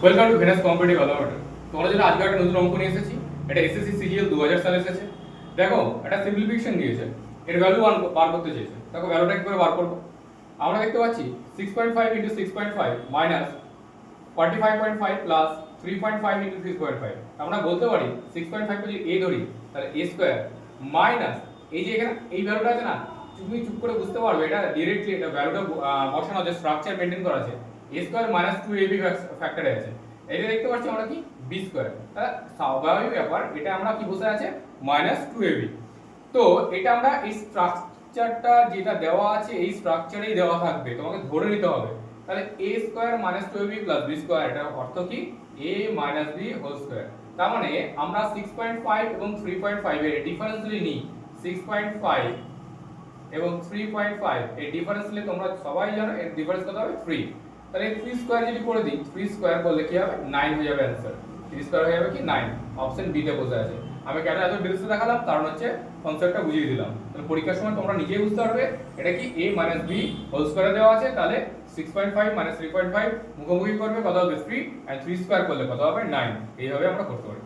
Welcome to Venus competitive অ্যালবার্টার। তোমরা যেটা আজকে একটা নতুন অঙ্ক নিয়ে এসেছি, এটা এসএসসি সিজিএল 2000 সালে এসেছে। দেখো এটা সিম্পলিফিকেশন দিয়েছে, এর ভ্যালু বার করতে চেয়েছে। দেখো ভ্যালুটা কি করে বার করব? আমরা দেখতে পাচ্ছি 6.5 ইনটু 6.5 মাইনাস 45.5 প্লাস 3.5 ইনটু 3.5। আমরা বলতে পারি 6.5 কে যদি a ধরি তাহলে a স্কয়ার মাইনাস এই যে এখানে এই ভ্যালুটা আছে না, তুমি চুপ করে বুঝতে পারবে এটা ডাইরেক্টলি এটা ভ্যালুটা বসানো আছে, স্ট্রাকচার মেইনটেইন করা আছে। a স্কয়ার মাইনাস 2ab ফ্যাক্টরে আছে। এটা দেখতে পাচ্ছি আমরা কি b স্কয়ার। তাহলে স্বাভাবিক ব্যাপার, এটা আমরা কি বসে আছে মাইনাস 2ab। তো এটা আমরা এই স্ট্রাকচারটা যেটা দেওয়া আছে এই স্ট্রাকচারেই দেওয়া থাকবে, তোমাকে ধরে নিতে হবে। তাহলে a square minus 2ab plus b square, এটা অর্থ কি a minus b whole square. তার মানে আমরা 6.5 এবং 3.5 এর ডিফারেন্স যদি নিই, 6.5 এবং 3.5 এর ডিফারেন্স নিলে তোমরা সবাই জানো এর ডিফারেন্স কত হবে 3। তাহলে 3 স্কয়ার যদি করে দিই, 3 স্কয়ার করলে কি হবে 9 হয়ে যাবে आंसर। 3 স্কয়ার হয়ে যাবে কি 9, অপশন বি তে বসে আছে। আমি কেন এত ডিটেইলসে দেখালাম, কারণ হচ্ছে কনসেপ্টটা বুঝিয়ে দিলাম। তাহলে পরীক্ষার সময় তোমরা নিজেই বুঝতে পারবে এটা কি a b হোল স্কয়ারে দেওয়া আছে। তাহলে 6.5 3.5 মুখোমুখি করবে কত হবে 3, আর 3 স্কয়ার করলে কত হবে 9। এইভাবে আমরা করতে পারি।